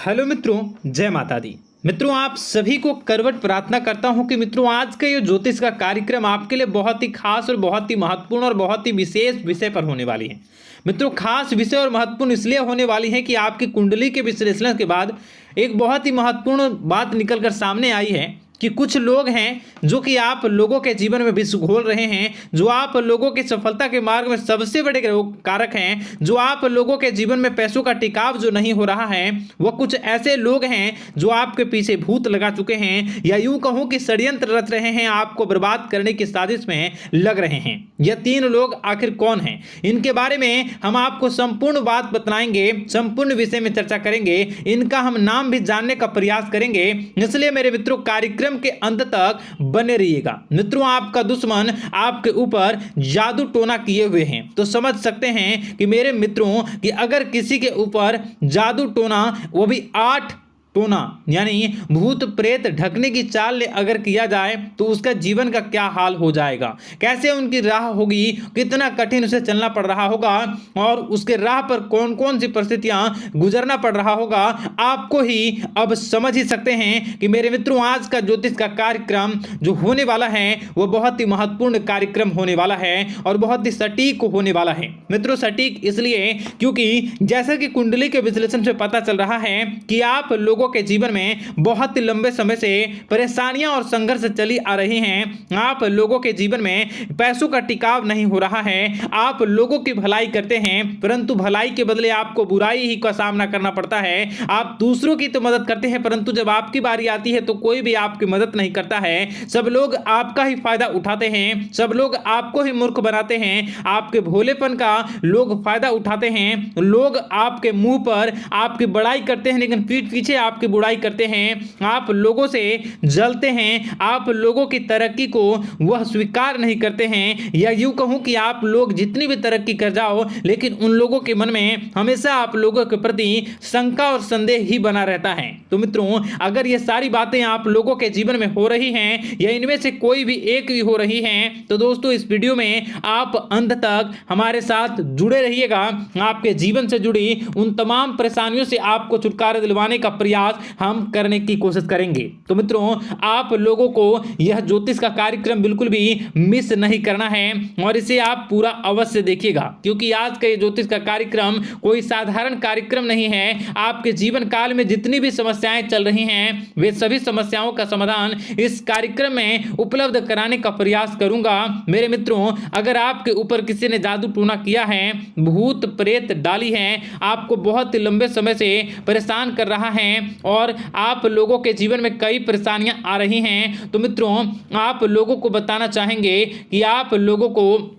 Hello मित्रों, जय माता दी। मित्रों, आप सभी को करवट प्रार्थना करता हूं कि मित्रों आज का ये ज्योतिष का कार्यक्रम आपके लिए बहुत ही खास और बहुत ही महत्वपूर्ण और बहुत ही विशेष विषय पर होने वाली है। मित्रों, खास विषय और महत्वपूर्ण इसलिए होने वाली है कि आपकी कुंडली के विश्लेषण के बाद एक बहुत ही महत्वपूर्ण बात निकलकर सामने आई है कि कुछ लोग हैं जो कि आप लोगों के जीवन में विष घोल रहे हैं, जो आप लोगों की सफलता के मार्ग में सबसे बड़े कारक हैं, जो आप लोगों के जीवन में पैसों का टिकाव जो नहीं हो रहा है, वह कुछ ऐसे लोग हैं जो आपके पीछे भूत लगा चुके हैं या यूं कहूं कि षड्यंत्र रच रहे हैं, आपको बर्बाद करने की साजिश में लग रहे हैं। यह तीन लोग आखिर कौन हैं, इनके बारे में हम आपको संपूर्ण बात बताएंगे, संपूर्ण विषय में चर्चा करेंगे, इनका हम नाम भी जानने का प्रयास करेंगे। इसलिए मेरे मित्रों, कार्यक्रम के अंत तक बने रहिएगा। मित्रों, आपका दुश्मन आपके ऊपर जादू टोना किए हुए हैं, तो समझ सकते हैं कि मेरे मित्रों कि अगर किसी के ऊपर जादू टोना, वो भी 8 टोना यानी भूत प्रेत ढकने की चाल अगर किया जाए तो उसका जीवन का क्या हाल हो जाएगा, कैसे उनकी राह होगी, कितना कठिन उसे चलना पड़ रहा होगा और उसके राह पर कौन कौन सी परिस्थितियां गुजरना पड़ रहा होगा, आपको ही अब समझ ही सकते हैं कि मेरे मित्रों आज का ज्योतिष का कार्यक्रम जो होने वाला है वह बहुत ही महत्वपूर्ण कार्यक्रम होने वाला है और बहुत ही सटीक होने वाला है। मित्रों, सटीक इसलिए क्योंकि जैसा कि कुंडली के विश्लेषण से पता चल रहा है कि आप लोगों के जीवन में बहुत ही लंबे समय से परेशानियां और संघर्ष चली आ रही हैं। आप लोगों के जीवन में पैसों का टिकाव नहीं हो रहा है। आप लोगों की भलाई करते हैं परंतु भलाई के बदले आपको बुराई ही का सामना करना पड़ता है। आप दूसरों की तो मदद करते हैं परंतु जब आपकी बारी आती है तो कोई भी आपकी मदद नहीं करता है। सब लोग आपका ही फायदा उठाते हैं, सब लोग आपको ही मूर्ख बनाते हैं, आपके भोलेपन का लोग फायदा उठाते हैं। लोग आपके मुंह पर आपकी बड़ाई करते हैं लेकिन पीठ पीछे आपकी बुराई करते हैं। आप लोगों से जलते हैं, आप लोगों की तरक्की को वह स्वीकार नहीं करते हैं, या यूं कहूं कि आप लोग जितनी भी तरक्की कर जाओ लेकिन उन लोगों के मन में हमेशा आप लोगों के प्रति शंका और संदेह ही बना रहता है। तो मित्रों, अगर ये सारी बातें आप लोगों के जीवन में हो रही हैं या इनमें से कोई भी एक भी हो रही हैं तो दोस्तों इस वीडियो में आप अंत तक हमारे साथ जुड़े रहिएगा। आपके जीवन से जुड़ी उन तमाम परेशानियों से आपको छुटकारा दिलवाने का प्रयास हम करने की कोशिश करेंगे। तो मित्रों, आप लोगों को यह ज्योतिष का कार्यक्रम बिल्कुल भी मिस नहीं करना है और इसे आप पूरा अवश्य देखिएगा क्योंकि आज का ये ज्योतिष का कार्यक्रम कोई साधारण कार्यक्रम नहीं है। आपके जीवन काल में जितनी भी समस्याएं चल रही हैं वे सभी समस्याओं का समाधान इस कार्यक्रम में उपलब्ध कराने का प्रयास करूंगा। मेरे मित्रों, अगर आपके ऊपर किसी ने जादू टोना किया है, भूत प्रेत डाली है, आपको बहुत ही लंबे समय से परेशान कर रहा है और आप लोगों के जीवन में कई परेशानियां आ रही हैं, तो मित्रों आप लोगों को बताना चाहेंगे कि आप लोगों को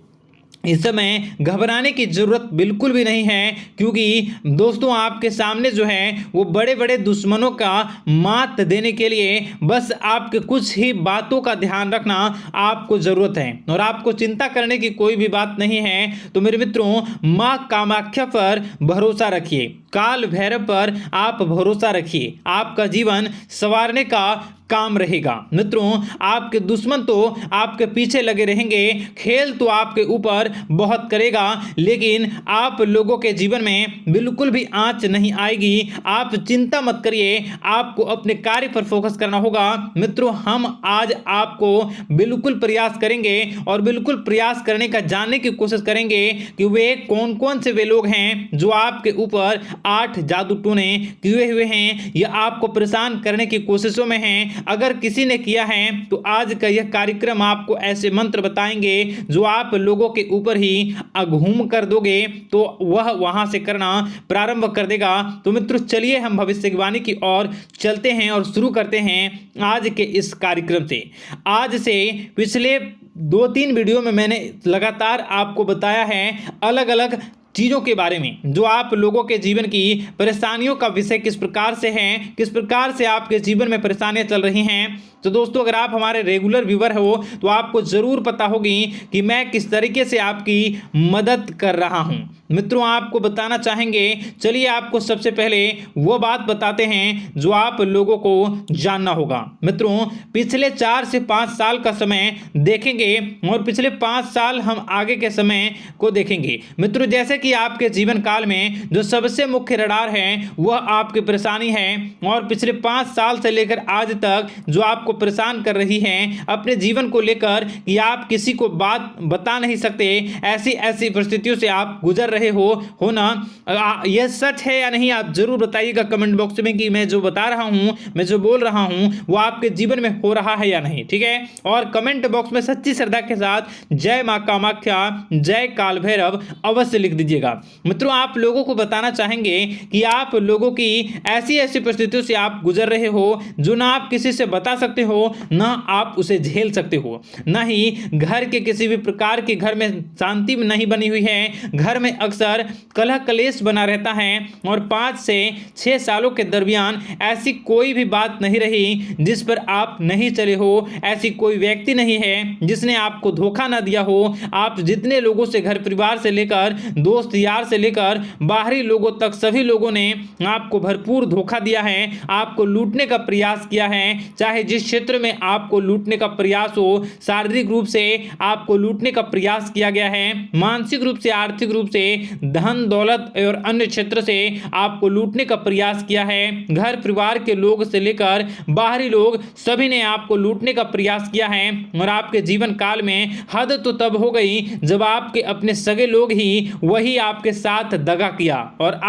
इस समय घबराने की जरूरत बिल्कुल भी नहीं है क्योंकि दोस्तों आपके सामने जो है वो बड़े बड़े दुश्मनों का मात देने के लिए बस आपके कुछ ही बातों का ध्यान रखना आपको जरूरत है और आपको चिंता करने की कोई भी बात नहीं है। तो मेरे मित्रों, मां कामाख्या पर भरोसा रखिए, काल भैरव पर आप भरोसा रखिए, आपका जीवन संवारने का काम रहेगा। मित्रों, आपके दुश्मन तो आपके पीछे लगे रहेंगे, खेल तो आपके ऊपर बहुत करेगा लेकिन आप लोगों के जीवन में बिल्कुल भी आंच नहीं आएगी। आप चिंता मत करिए, आपको अपने कार्य पर फोकस करना होगा। मित्रों, हम आज आपको बिल्कुल प्रयास करेंगे और बिल्कुल प्रयास करने का जानने की कोशिश करेंगे कि वे कौन कौन से वे लोग हैं जो आपके ऊपर 8 जादू टोने किए हुए हैं या आपको परेशान करने की कोशिशों में हैं। अगर किसी ने किया है तो आज का यह कार्यक्रम आपको ऐसे मंत्र बताएंगे जो आप लोगों के ऊपर ही अघूम कर दोगे तो वह वहां से करना प्रारंभ कर देगा। तो मित्रों, चलिए हम भविष्यवाणी की ओर चलते हैं और शुरू करते हैं आज के इस कार्यक्रम से। आज से पिछले 2-3 वीडियो में मैंने लगातार आपको बताया है अलग अलग चीज़ों के बारे में जो आप लोगों के जीवन की परेशानियों का विषय किस प्रकार से है, किस प्रकार से आपके जीवन में परेशानियां चल रही हैं। तो दोस्तों, अगर आप हमारे रेगुलर व्यूवर हो तो आपको ज़रूर पता होगी कि मैं किस तरीके से आपकी मदद कर रहा हूं। मित्रों, आपको बताना चाहेंगे, चलिए आपको सबसे पहले वो बात बताते हैं जो आप लोगों को जानना होगा। मित्रों, पिछले 4 से 5 साल का समय देखेंगे और पिछले 5 साल हम आगे के समय को देखेंगे। मित्रों, जैसे कि आपके जीवन काल में जो सबसे मुख्य रडार है वह आपकी परेशानी है, और पिछले 5 साल से लेकर आज तक जो आपको परेशान कर रही है अपने जीवन को लेकर कि आप किसी को बात बता नहीं सकते, ऐसी ऐसी परिस्थितियों से आप गुजर रहे हो ना। यह सच है या नहीं, आप जरूर बताइएगा कमेंट बॉक्स में कि मैं जो बता रहा हूं, मैं जो बोल रहा हूं वो आपके जीवन में हो रहा है या नहीं, ठीक है। और कमेंट बॉक्स में सच्ची श्रद्धा के साथ जय मां कामाख्या, जय काल भैरव अवश्य लिख दीजिएगा। मित्रों, आप लोगों को बताना चाहेंगे कि आप लोगों की ऐसी ऐसी परिस्थितियों से आप गुजर रहे हो जो ना आप किसी से बता सकते हो, ना आप उसे झेल सकते हो, ना ही घर के किसी भी प्रकार के घर में शांति नहीं बनी हुई है। घर में अक्सर कलह कलेश बना रहता है, और 5 से 6 सालों के दरमियान ऐसी कोई भी बात नहीं रही जिस पर आप नहीं चले हो, ऐसी कोई व्यक्ति नहीं है जिसने आपको धोखा ना दिया हो। आप जितने लोगों से, घर परिवार से लेकर दोस्त यार से लेकर बाहरी लोगों तक, सभी लोगों ने आपको भरपूर धोखा दिया है, आपको लूटने का प्रयास किया है। चाहे जिस क्षेत्र में आपको लूटने का प्रयास हो, शारीरिक रूप से आपको लूटने का प्रयास किया गया है, मानसिक रूप से, आर्थिक रूप से, धन दौलत और अन्य क्षेत्र से आपको लूटने का प्रयास किया है। घर परिवार के लोग से लेकर बाहरी लोग सभी ने आपको लूटने का प्रयास किया है, और आपके जीवन काल में हद तो तब हो गई जब आपके अपने सगे लोग ही वही आपके साथ दगा किया, और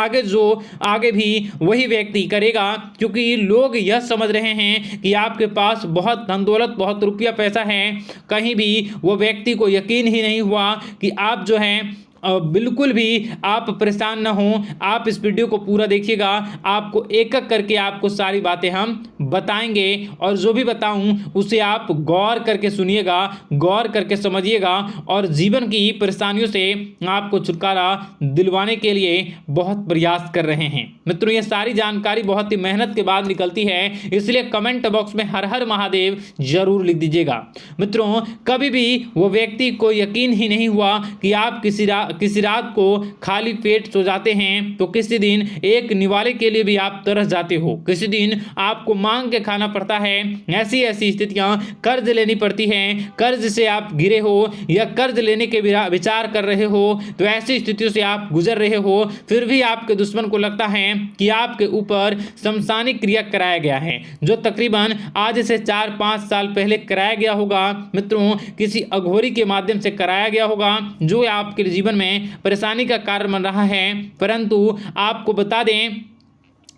आगे भी वही व्यक्ति करेगा, क्योंकि लोग यह समझ रहे हैं कि आपके पास बहुत धन दौलत, बहुत रुपया पैसा है। कहीं भी वो व्यक्ति को यकीन ही नहीं हुआ कि आप जो है बिल्कुल भी आप परेशान ना हो। आप इस वीडियो को पूरा देखिएगा, आपको एक एक करके आपको सारी बातें हम बताएंगे, और जो भी बताऊं उसे आप गौर करके सुनिएगा, गौर करके समझिएगा, और जीवन की परेशानियों से आपको छुटकारा दिलवाने के लिए बहुत प्रयास कर रहे हैं। मित्रों, ये सारी जानकारी बहुत ही मेहनत के बाद निकलती है, इसलिए कमेंट बॉक्स में हर हर महादेव जरूर लिख दीजिएगा। मित्रों, कभी भी वो व्यक्ति को यकीन ही नहीं हुआ कि आप किसी रात को खाली पेट सो जाते हैं, तो किसी दिन एक निवाले के लिए भी आप तरस जाते हो, किसी दिन आपको मांग के खाना पड़ता है। ऐसी ऐसी स्थितियां, कर्ज लेनी पड़ती हैं, कर्ज से आप घिरे हो या कर्ज लेने के विचार कर रहे हो, तो ऐसी स्थितियों से आप गुजर रहे हो। फिर भी आपके दुश्मन को लगता है कि आपके ऊपर शमशानी क्रिया कराया गया है, जो तकरीबन आज से 4-5 साल पहले कराया गया होगा। मित्रों, किसी अघोरी के माध्यम से कराया गया होगा, जो आपके जीवन में परेशानी का कारण बन रहा है। परंतु आपको बता दें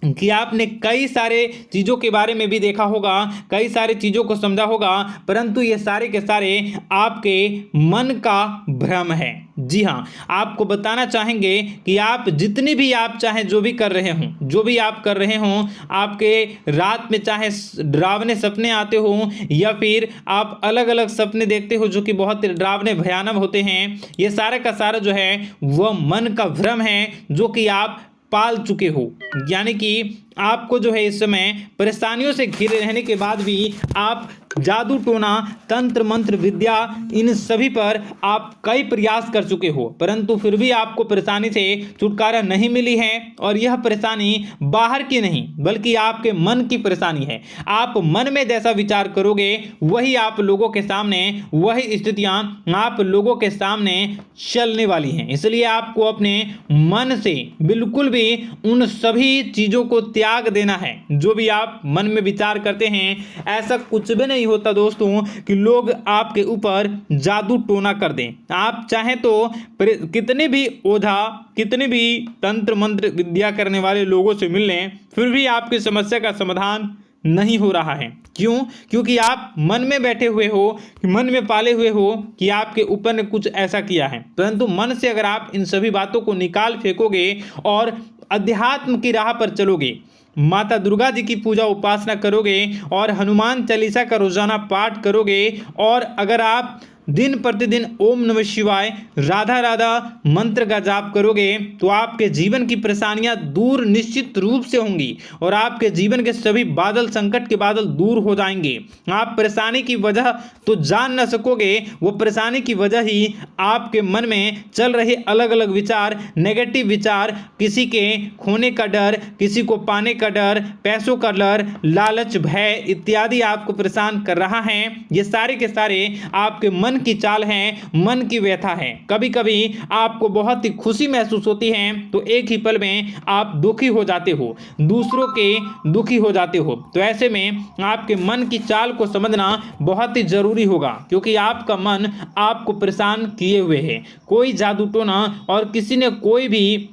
कि आपने कई सारे चीज़ों के बारे में भी देखा होगा, कई सारी चीज़ों को समझा होगा, परंतु ये सारे के सारे आपके मन का भ्रम है। जी हाँ, आपको बताना चाहेंगे कि आप जितनी भी आप चाहे जो भी कर रहे हों, जो भी आप कर रहे हों, आपके रात में चाहे डरावने सपने आते हों या फिर आप अलग अलग सपने देखते हो जो कि बहुत डरावने भयानक होते हैं, ये सारे का सारा जो है वह मन का भ्रम है जो कि आप पाल चुके हो। यानी कि आपको जो है इस समय परेशानियों से घिरे रहने के बाद भी आप जादू टोना, तंत्र मंत्र विद्या, इन सभी पर आप कई प्रयास कर चुके हो, परंतु फिर भी आपको परेशानी से छुटकारा नहीं मिली है। और यह परेशानी बाहर की नहीं बल्कि आपके मन की परेशानी है। आप मन में जैसा विचार करोगे वही आप लोगों के सामने, वही स्थितियां आप लोगों के सामने चलने वाली हैं। इसलिए आपको अपने मन से बिल्कुल भी उन सभी चीज़ों को त्याग देना है जो भी आप मन में विचार करते हैं। ऐसा कुछ भी नहीं होता दोस्तों कि लोग आपके ऊपर जादू टोना कर दें। आप चाहें तो कितने भी ओझा, कितने भी तंत्र मंत्र विद्या करने वाले लोगों से मिल लें, फिर भी आपकी समस्या का समाधान नहीं हो रहा है। क्यों? क्योंकि आप मन में बैठे हुए हो, मन में पाले हुए हो कि आपके ऊपर ने कुछ ऐसा किया है। परंतु मन से अगर आप इन सभी बातों को निकाल फेंकोगे और अध्यात्म की राह पर चलोगे, माता दुर्गा जी की पूजा उपासना करोगे और हनुमान चालीसा का रोजाना पाठ करोगे, और अगर आप दिन प्रतिदिन ओम नमः शिवाय, राधा राधा मंत्र का जाप करोगे, तो आपके जीवन की परेशानियां दूर निश्चित रूप से होंगी और आपके जीवन के सभी बादल, संकट के बादल दूर हो जाएंगे। आप परेशानी की वजह तो जान न सकोगे, वो परेशानी की वजह ही आपके मन में चल रहे अलग अलग विचार, नेगेटिव विचार, किसी के खोने का डर, किसी को पाने का डर, पैसों का डर, लालच, भय इत्यादि आपको परेशान कर रहा है। ये सारे के सारे आपके मन मन की चाल है, मन की व्यथा है। कभी कभी आपको बहुत ही खुशी महसूस होती है तो एक ही पल में आप दुखी हो जाते हो, दूसरों के दुखी हो जाते हो। तो ऐसे में आपके मन की चाल को समझना बहुत ही जरूरी होगा, क्योंकि आपका मन आपको परेशान किए हुए है। कोई जादू टोना और किसी ने कोई भी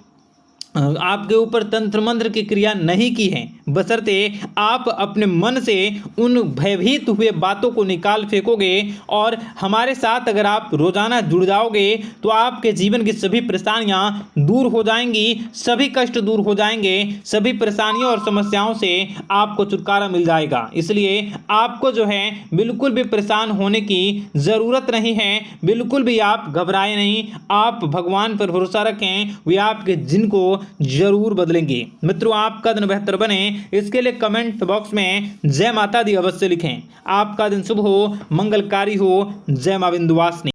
आपके ऊपर तंत्र मंत्र की क्रिया नहीं की है, बशर्ते आप अपने मन से उन भयभीत हुए बातों को निकाल फेंकोगे। और हमारे साथ अगर आप रोजाना जुड़ जाओगे तो आपके जीवन की सभी परेशानियां दूर हो जाएंगी, सभी कष्ट दूर हो जाएंगे, सभी परेशानियों और समस्याओं से आपको छुटकारा मिल जाएगा। इसलिए आपको जो है बिल्कुल भी परेशान होने की ज़रूरत नहीं है, बिल्कुल भी आप घबराए नहीं। आप भगवान पर भरोसा रखें, वे आपके जिनको जरूर बदलेंगे। मित्रों, आपका दिन बेहतर बने इसके लिए कमेंट बॉक्स में जय माता दी अवश्य लिखें। आपका दिन शुभ हो, मंगलकारी हो। जय मां विंध्यवासिनी।